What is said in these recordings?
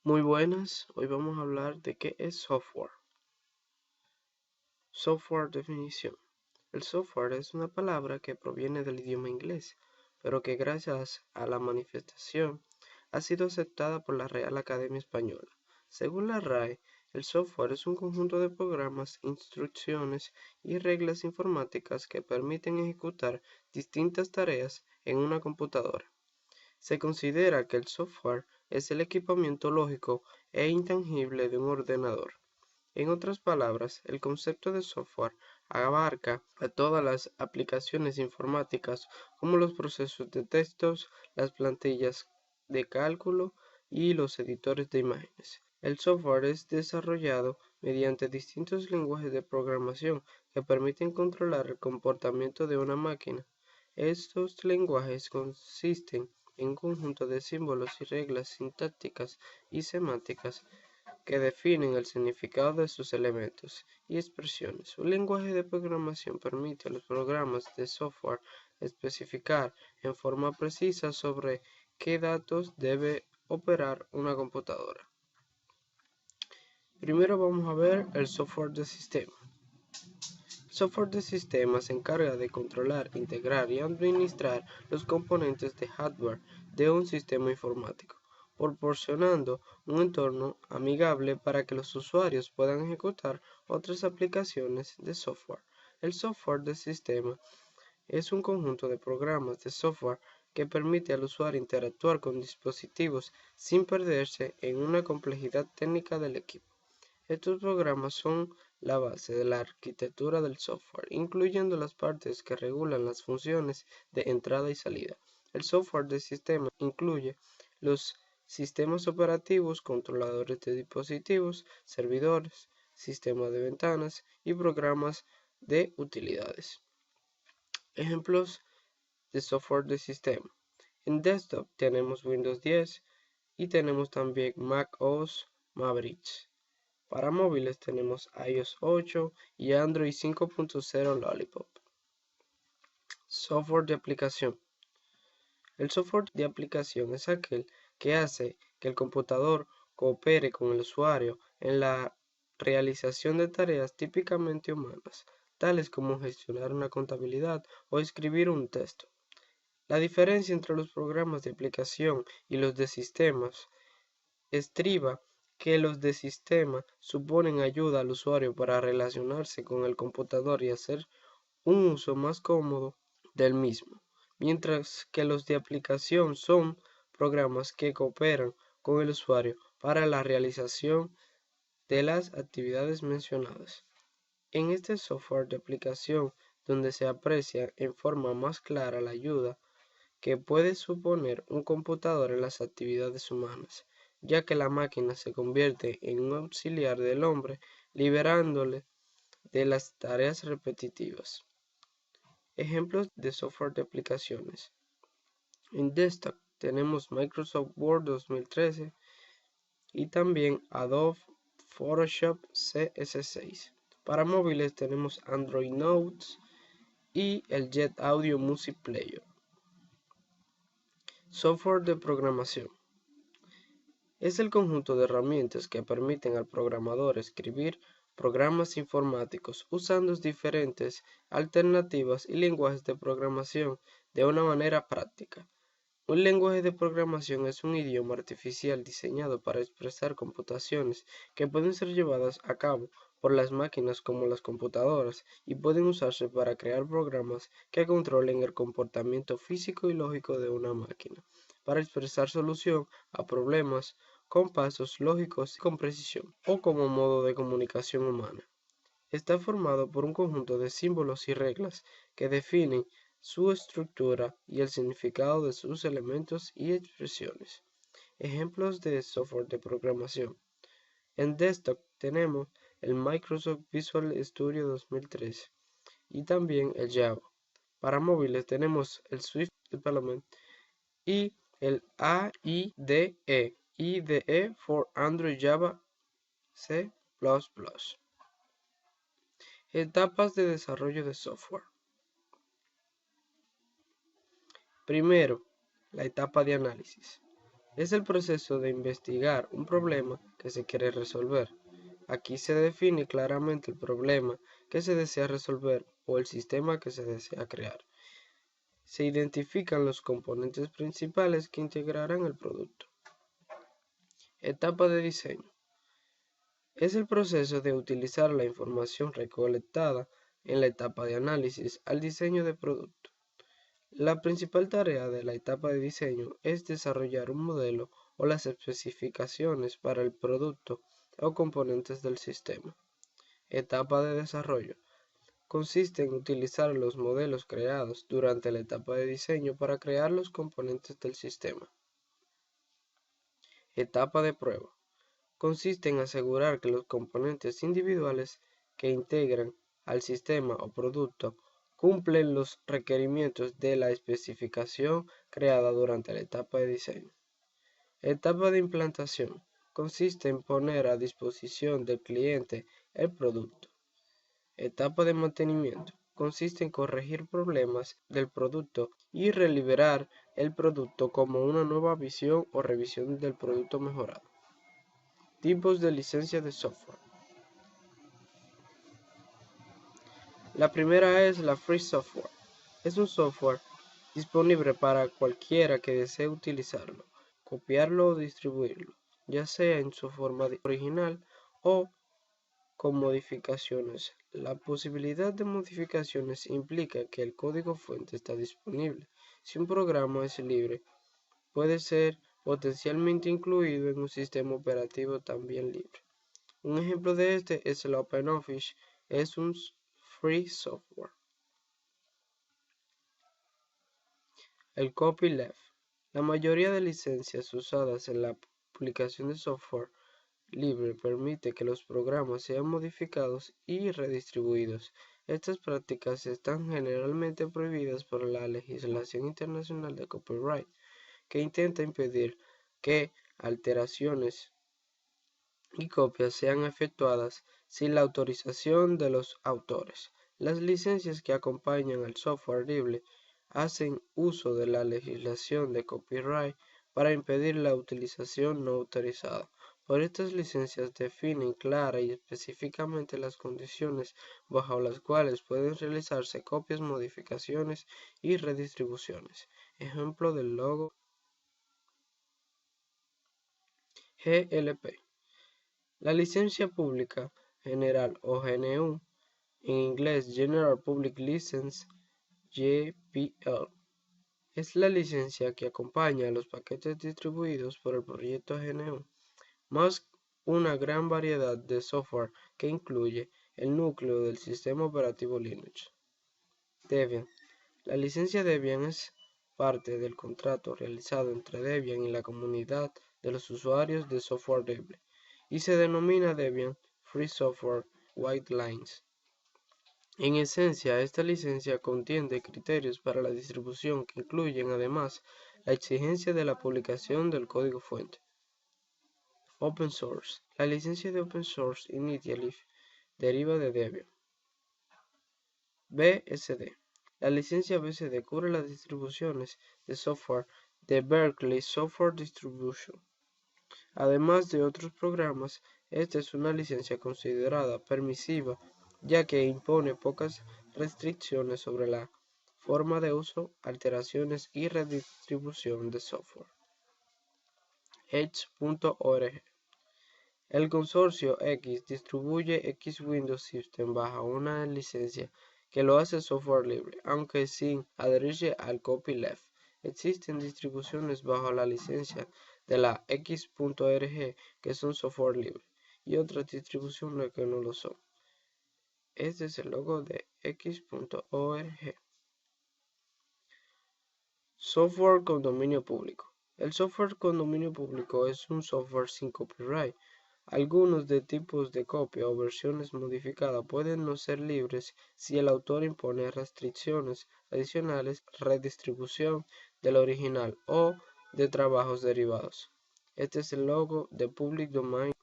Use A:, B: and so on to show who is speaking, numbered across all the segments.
A: Muy buenas, hoy vamos a hablar de qué es software. Software definición. El software es una palabra que proviene del idioma inglés, pero que gracias a la manifestación ha sido aceptada por la Real Academia Española. Según la RAE, el software es un conjunto de programas, instrucciones y reglas informáticas que permiten ejecutar distintas tareas en una computadora. Se considera que el software es el equipamiento lógico e intangible de un ordenador. En otras palabras, el concepto de software abarca a todas las aplicaciones informáticas como los procesos de textos, las plantillas de cálculo y los editores de imágenes. El software es desarrollado mediante distintos lenguajes de programación que permiten controlar el comportamiento de una máquina. Estos lenguajes consisten en un conjunto de símbolos y reglas sintácticas y semánticas que definen el significado de sus elementos y expresiones. Un lenguaje de programación permite a los programas de software especificar en forma precisa sobre qué datos debe operar una computadora. Primero vamos a ver el software de sistema. El software de sistema se encarga de controlar, integrar y administrar los componentes de hardware de un sistema informático, proporcionando un entorno amigable para que los usuarios puedan ejecutar otras aplicaciones de software. El software de sistema es un conjunto de programas de software que permite al usuario interactuar con dispositivos sin perderse en una complejidad técnica del equipo. Estos programas son la base de la arquitectura del software, incluyendo las partes que regulan las funciones de entrada y salida. El software de sistema incluye los sistemas operativos, controladores de dispositivos, servidores, sistemas de ventanas y programas de utilidades. Ejemplos de software de sistema. En desktop tenemos Windows 10 y tenemos también Mac OS Maverick. Para móviles tenemos iOS 8 y Android 5.0 Lollipop. Software de aplicación. El software de aplicación es aquel que hace que el computador coopere con el usuario en la realización de tareas típicamente humanas, tales como gestionar una contabilidad o escribir un texto. La diferencia entre los programas de aplicación y los de sistemas estriba que los de sistema suponen ayuda al usuario para relacionarse con el computador y hacer un uso más cómodo del mismo, mientras que los de aplicación son programas que cooperan con el usuario para la realización de las actividades mencionadas. En este software de aplicación, donde se aprecia en forma más clara la ayuda que puede suponer un computador en las actividades humanas, ya que la máquina se convierte en un auxiliar del hombre, liberándole de las tareas repetitivas. Ejemplos de software de aplicaciones. En desktop tenemos Microsoft Word 2013 y también Adobe Photoshop CS6. Para móviles tenemos Android Notes y el Jet Audio Music Player. Software de programación. Es el conjunto de herramientas que permiten al programador escribir programas informáticos usando diferentes alternativas y lenguajes de programación de una manera práctica. Un lenguaje de programación es un idioma artificial diseñado para expresar computaciones que pueden ser llevadas a cabo por las máquinas como las computadoras y pueden usarse para crear programas que controlen el comportamiento físico y lógico de una máquina, para expresar solución a problemas con pasos lógicos y con precisión, o como modo de comunicación humana. Está formado por un conjunto de símbolos y reglas que definen su estructura y el significado de sus elementos y expresiones. Ejemplos de software de programación. En desktop tenemos el Microsoft Visual Studio 2013 y también el Java. Para móviles tenemos el Swift Development y el IDE for Android Java C++. Etapas de desarrollo de software. Primero, la etapa de análisis. Es el proceso de investigar un problema que se quiere resolver. Aquí se define claramente el problema que se desea resolver o el sistema que se desea crear. Se identifican los componentes principales que integrarán el producto. Etapa de diseño. Es el proceso de utilizar la información recolectada en la etapa de análisis al diseño de producto. La principal tarea de la etapa de diseño es desarrollar un modelo o las especificaciones para el producto o componentes del sistema. Etapa de desarrollo. Consiste en utilizar los modelos creados durante la etapa de diseño para crear los componentes del sistema. Etapa de prueba. Consiste en asegurar que los componentes individuales que integran al sistema o producto cumplen los requerimientos de la especificación creada durante la etapa de diseño. Etapa de implantación. Consiste en poner a disposición del cliente el producto. Etapa de mantenimiento. Consiste en corregir problemas del producto y reliberar el producto como una nueva visión o revisión del producto mejorado. Tipos de licencia de software. La primera es la Free Software. Es un software disponible para cualquiera que desee utilizarlo, copiarlo o distribuirlo, ya sea en su forma original o con modificaciones. La posibilidad de modificaciones implica que el código fuente está disponible. Si un programa es libre, puede ser potencialmente incluido en un sistema operativo también libre. Un ejemplo de este es el OpenOffice, es un free software. El copyleft. La mayoría de licencias usadas en la publicación de software libre permite que los programas sean modificados y redistribuidos. Estas prácticas están generalmente prohibidas por la legislación internacional de copyright, que intenta impedir que alteraciones y copias sean efectuadas sin la autorización de los autores. Las licencias que acompañan al software libre hacen uso de la legislación de copyright para impedir la utilización no autorizada. Por estas licencias definen clara y específicamente las condiciones bajo las cuales pueden realizarse copias, modificaciones y redistribuciones. Ejemplo del logo GLP. La licencia pública general o GNU, en inglés General Public License, GPL, es la licencia que acompaña a los paquetes distribuidos por el proyecto GNU, más una gran variedad de software que incluye el núcleo del sistema operativo Linux. Debian. La licencia Debian es parte del contrato realizado entre Debian y la comunidad de los usuarios de software libre, y se denomina Debian Free Software Guidelines. En esencia, esta licencia contiene criterios para la distribución que incluyen además la exigencia de la publicación del código fuente. Open Source. La licencia de Open Source Initiative deriva de Debian. BSD. La licencia BSD cubre las distribuciones de software de Berkeley Software Distribution. Además de otros programas, esta es una licencia considerada permisiva, ya que impone pocas restricciones sobre la forma de uso, alteraciones y redistribución de software. Edge.org. El consorcio X distribuye X Windows System bajo una licencia que lo hace software libre, aunque sin adherirse al copyleft. Existen distribuciones bajo la licencia de la X.org que son software libre y otras distribuciones que no lo son. Este es el logo de X.org. Software con dominio público. El software con dominio público es un software sin copyright. Algunos de tipos de copia o versiones modificadas pueden no ser libres si el autor impone restricciones adicionales, redistribución del original o de trabajos derivados. Este es el logo de Public Domain.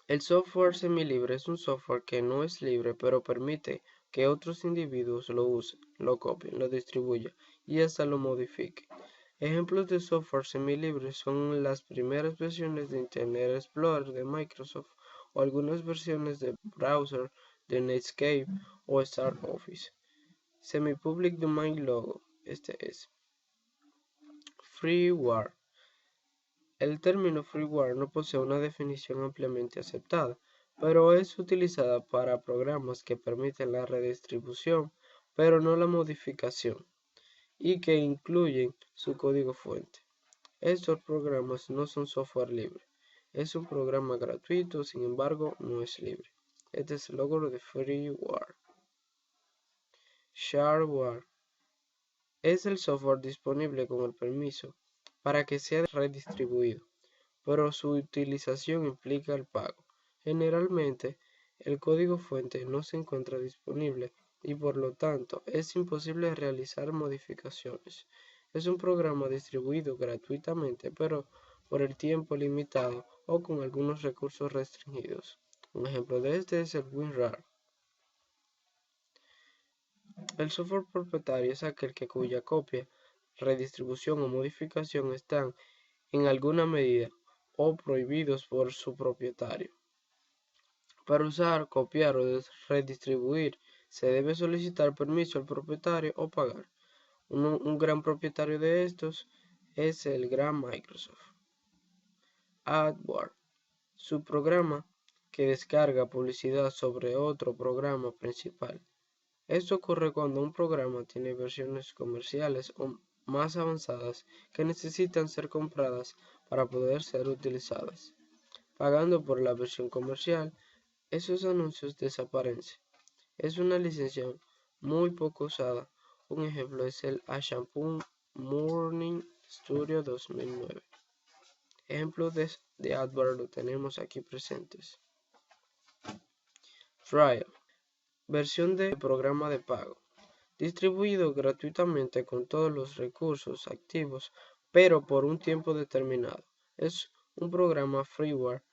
A: El software semilibre es un software que no es libre pero permite que otros individuos lo usen, lo copien, lo distribuyan y hasta lo modifiquen. Ejemplos de software semilibre son las primeras versiones de Internet Explorer de Microsoft o algunas versiones de browser de Netscape o StarOffice. Semi-Public Domain Logo, este es. Freeware. El término freeware no posee una definición ampliamente aceptada, pero es utilizada para programas que permiten la redistribución, pero no la modificación, y que incluyen su código fuente. Estos programas no son software libre. Es un programa gratuito, sin embargo, no es libre. Este es el logo de freeware. Shareware es el software disponible con el permiso para que sea redistribuido, pero su utilización implica el pago. Generalmente, el código fuente no se encuentra disponible y por lo tanto es imposible realizar modificaciones. Es un programa distribuido gratuitamente, pero por el tiempo limitado o con algunos recursos restringidos. Un ejemplo de este es el WinRAR. El software propietario es aquel cuya copia, redistribución o modificación están en alguna medida o prohibidos por su propietario. Para usar, copiar o redistribuir, se debe solicitar permiso al propietario o pagar. Un gran propietario de estos es el gran Microsoft. AdWords, su programa que descarga publicidad sobre otro programa principal. Esto ocurre cuando un programa tiene versiones comerciales o más avanzadas que necesitan ser compradas para poder ser utilizadas. Pagando por la versión comercial, esos anuncios desaparecen. Es una licencia muy poco usada. Un ejemplo es el A Shampoo Morning Studio 2009. Ejemplos de AdWords lo tenemos aquí presentes. Trial. Versión de programa de pago. Distribuido gratuitamente con todos los recursos activos, pero por un tiempo determinado. Es un programa freeware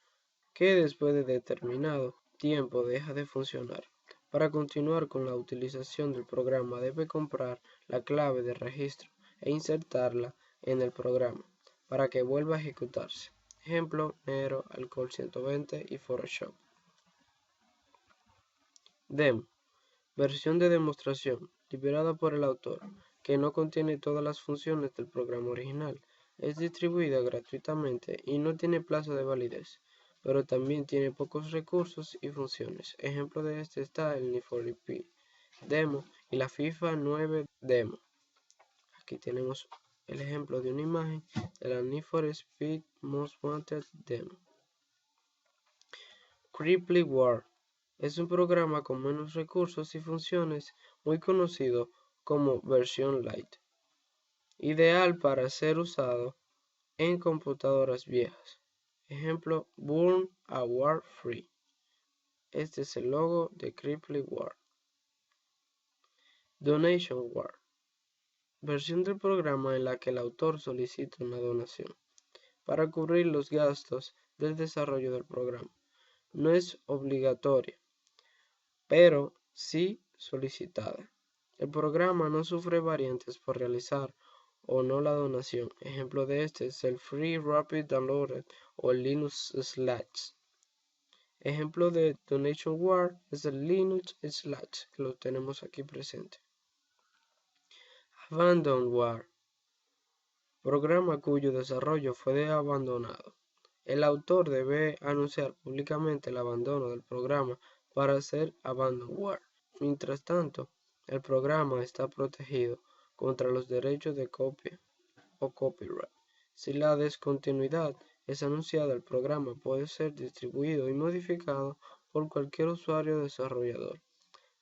A: que después de determinado tiempo deja de funcionar. Para continuar con la utilización del programa debe comprar la clave de registro e insertarla en el programa para que vuelva a ejecutarse. Ejemplo, Nero, Alcohol 120 y Photoshop. Demo. Versión de demostración, liberada por el autor, que no contiene todas las funciones del programa original. Es distribuida gratuitamente y no tiene plazo de validez, pero también tiene pocos recursos y funciones. Ejemplo de este está el Need for Speed Demo y la FIFA 9 Demo. Aquí tenemos el ejemplo de una imagen de la Need for Speed Most Wanted Demo. Cripply War es un programa con menos recursos y funciones, muy conocido como versión Lite, ideal para ser usado en computadoras viejas. Ejemplo, Burn a War Free. Este es el logo de Cripply War. Donation War. Versión del programa en la que el autor solicita una donación para cubrir los gastos del desarrollo del programa. No es obligatoria, pero sí solicitada. El programa no sufre variantes por realizar o no la donación. Ejemplo de este es el Free Rapid Download o el Linux Slash. Ejemplo de Donation War es el Linux Slash, que lo tenemos aquí presente. Abandon War. Programa cuyo desarrollo fue abandonado. El autor debe anunciar públicamente el abandono del programa para hacer abandonware. Mientras tanto, el programa está protegido contra los derechos de copia o copyright. Si la descontinuidad es anunciada, el programa puede ser distribuido y modificado por cualquier usuario desarrollador.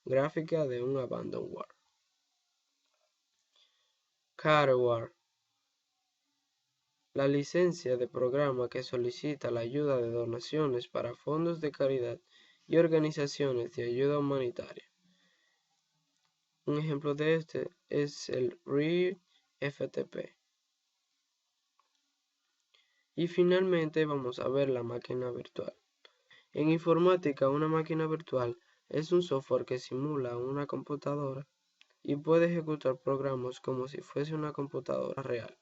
A: Gráfica de un abandonware. Careware. La licencia de programa que solicita la ayuda de donaciones para fondos de caridad y organizaciones de ayuda humanitaria. Un ejemplo de este es el READFTP. Y finalmente vamos a ver la máquina virtual. En informática, una máquina virtual es un software que simula una computadora y puede ejecutar programas como si fuese una computadora real.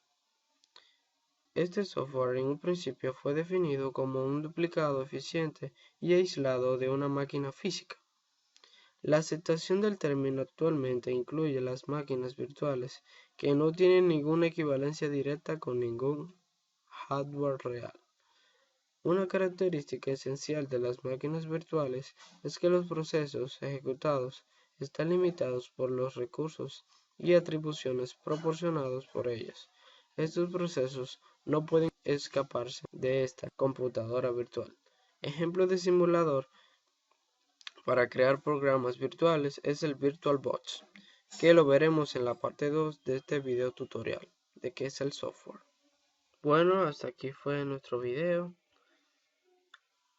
A: Este software en un principio fue definido como un duplicado eficiente y aislado de una máquina física. La aceptación del término actualmente incluye las máquinas virtuales que no tienen ninguna equivalencia directa con ningún hardware real. Una característica esencial de las máquinas virtuales es que los procesos ejecutados están limitados por los recursos y atribuciones proporcionados por ellas. Estos procesos no pueden escaparse de esta computadora virtual. Ejemplo de simulador para crear programas virtuales es el VirtualBox, que lo veremos en la parte 2 de este video tutorial de qué es el software. Bueno, hasta aquí fue nuestro video.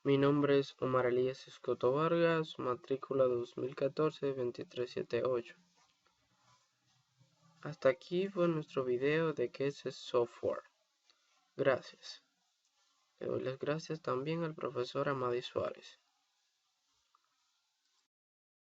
A: Mi nombre es Omar Elías Escoto Vargas, matrícula 2014-2378. Hasta aquí fue nuestro video de qué es el software. Gracias. Le doy las gracias también al profesor Amadi Suárez.